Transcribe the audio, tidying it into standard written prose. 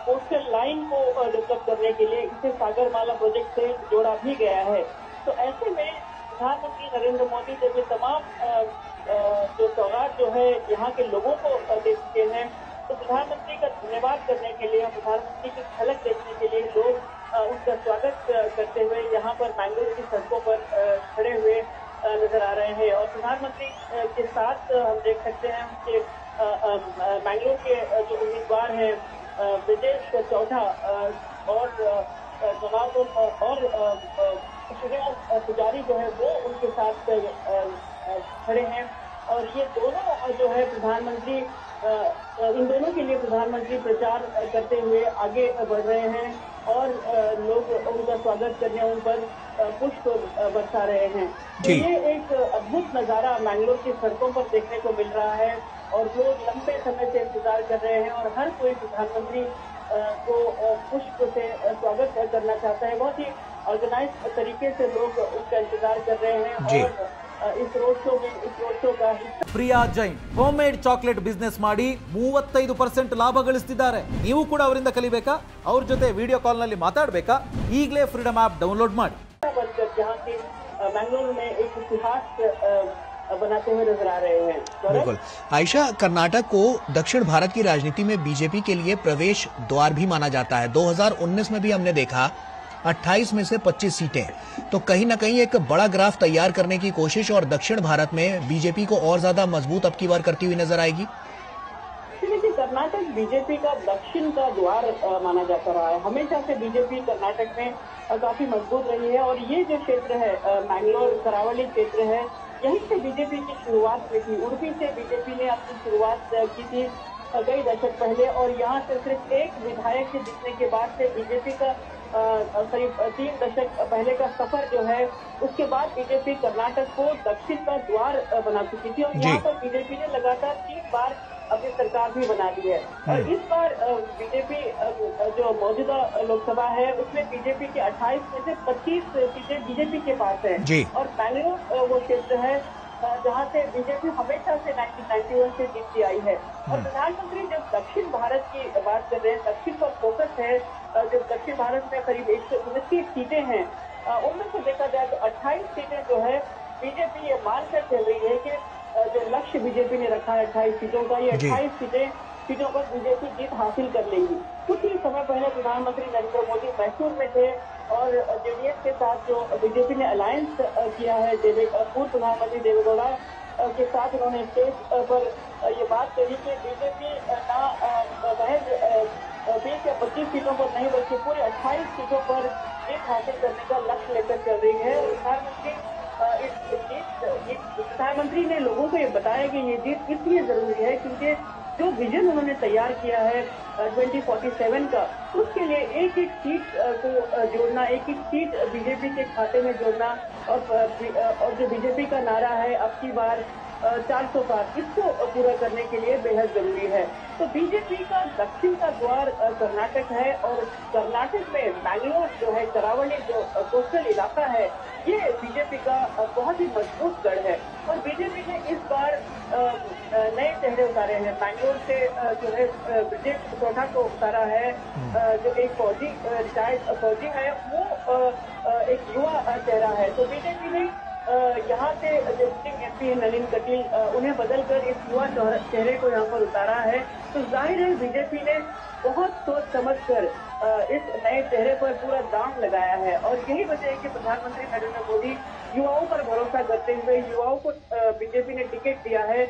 Coastal line को develop करने के लिए इसे सागरमाला प्रोजेक्ट से जोड़ा भी गया है। तो ऐसे में प्रधानमंत्री नरेंद्र मोदी जब ये तमाम जो सौगात जो है यहाँ के लोगों को दे चुके हैं, तो प्रधानमंत्री का धन्यवाद करने के लिए, प्रधानमंत्री की झलक देखने के लिए लोग उनका स्वागत करते हुए यहाँ पर मैंगलोर की सड़कों पर खड़े हुए नजर आ रहे हैं। और प्रधानमंत्री के साथ हम देख सकते हैं उनके मैंगलोर के जो उम्मीदवार हैं ब्रजेश चौथा और जनाब और पुजारी जो है वो उनके साथ खड़े हैं। और ये दोनों जो है प्रधानमंत्री, इन दोनों के लिए प्रधानमंत्री प्रचार करते हुए आगे बढ़ रहे हैं और लोग उनका स्वागत करने, उन पर पुष्प बरसा रहे हैं। तो ये एक अद्भुत नजारा मैंगलोर की सड़कों पर देखने को मिल रहा है और लोग लंबे समय से इंतजार कर रहे हैं और हर कोई प्रधानमंत्री को पुष्प से स्वागत करना चाहता है। बहुत ही ऑर्गेनाइज तरीके से लोग उसका इंतजार कर रहे हैं और इस रोड शो का Priya Jain home made chocolate business ಮಾಡಿ 35% ಲಾಭ ಗಳಿಸ್ತಿದ್ದಾರೆ। ನೀವು ಕೂಡ ಅವರಿಂದ ಕಲಿಬೇಕಾ? ಅವ್ರ ಜೊತೆ ವಿಡಿಯೋ ಕಾಲ್ ನಲ್ಲಿ ಮಾತಾಡಬೇಕಾ? ಈಗಲೇ ಫ್ರೀಡಮ್ ಆಪ್ ಡೌನ್ಲೋಡ್ ಮಾಡಿ। जहाँ की मैंगलोर में एक इतिहास बनाते हुए नजर आ रहे हैं। बिल्कुल आयशा, कर्नाटक को दक्षिण भारत की राजनीति में बीजेपी के लिए प्रवेश द्वार भी माना जाता है। 2019 में भी हमने देखा 28 में से 25 सीटें, तो कहीं ना कहीं एक बड़ा ग्राफ तैयार करने की कोशिश और दक्षिण भारत में बीजेपी को और ज्यादा मजबूत अब की बार करती हुई नजर आएगी। देखिए, कर्नाटक बीजेपी का दक्षिण का द्वार माना जाता रहा है। हमेशा से बीजेपी कर्नाटक में काफी मजबूत रही है और ये जो क्षेत्र है मैंगलोर करावली क्षेत्र है, यहीं से बीजेपी की शुरुआत हुई थी। उडुपी से बीजेपी ने अपनी शुरुआत की थी कई दशक पहले और यहाँ से सिर्फ एक विधायक के जीतने के बाद से बीजेपी का करीब 3 दशक पहले का सफर जो है, उसके बाद बीजेपी कर्नाटक को दक्षिण का द्वार बना चुकी थी और यहाँ पर बीजेपी ने लगातार 3 बार अपनी सरकार भी बना दी है। और इस बार बीजेपी जो मौजूदा लोकसभा है उसमें बीजेपी के 28 में से 25 सीटें बीजेपी के पास है और मैंगलोर वो क्षेत्र है जहाँ से बीजेपी हमेशा से 1991 से जीतती आई है। और प्रधानमंत्री जब दक्षिण भारत की बात कर रहे हैं, दक्षिण पर फोकस है, जब दक्षिण भारत में करीब 129 सीटें हैं, उनमें से देखा जाए तो 28 सीटें जो है बीजेपी ये मानकर चल रही है कि जो लक्ष्य बीजेपी ने रखा है 28 सीटों का, ये 28 सीटों पर बीजेपी जीत हासिल कर लेगी। कुछ ही समय पहले प्रधानमंत्री नरेंद्र मोदी मैसूर में थे और जेडीएस के साथ जो बीजेपी ने अलायंस किया है पूर्व प्रधानमंत्री देवेगौड़ा के साथ, उन्होंने स्टेज पर ये बात कही कि बीजेपी ना महज 20 या 25 सीटों पर नहीं बल्कि पूरे 28 सीटों पर जीत हासिल करने का लक्ष्य लेकर चल रही है। प्रधानमंत्री ने लोगों को ये बताया कि ये जीत इसलिए जरूरी है क्योंकि जो विजन उन्होंने तैयार किया है 2047 का, उसके लिए एक एक सीट को जोड़ना, एक एक सीट बीजेपी के खाते में जोड़ना और जो बीजेपी का नारा है अब की बार 400 पार, इसको पूरा करने के लिए बेहद जरूरी है। तो बीजेपी का दक्षिण का द्वार कर्नाटक है और कर्नाटक में मैंगलोर जो है, करावली जो कोस्टल इलाका है, ये बीजेपी का बहुत ही मजबूत गढ़ है। और बीजेपी ने इस बार नए चेहरे उतारे हैं। मैंगलोर से जो है ब्रजेश चौथा को उतारा है, जो एक फौजी रिटायर्ड फौजी है, वो एक युवा चेहरा है। तो बीजेपी ने यहाँ से जो सिटिंग एमपी नलिन कटील, उन्हें बदलकर इस युवा चेहरे को यहाँ पर उतारा है। तो जाहिर है बीजेपी ने बहुत सोच समझकर इस नए चेहरे पर पूरा दांव लगाया है और यही वजह है कि प्रधानमंत्री नरेंद्र मोदी युवाओं पर भरोसा करते हुए युवाओं को बीजेपी ने टिकट दिया है।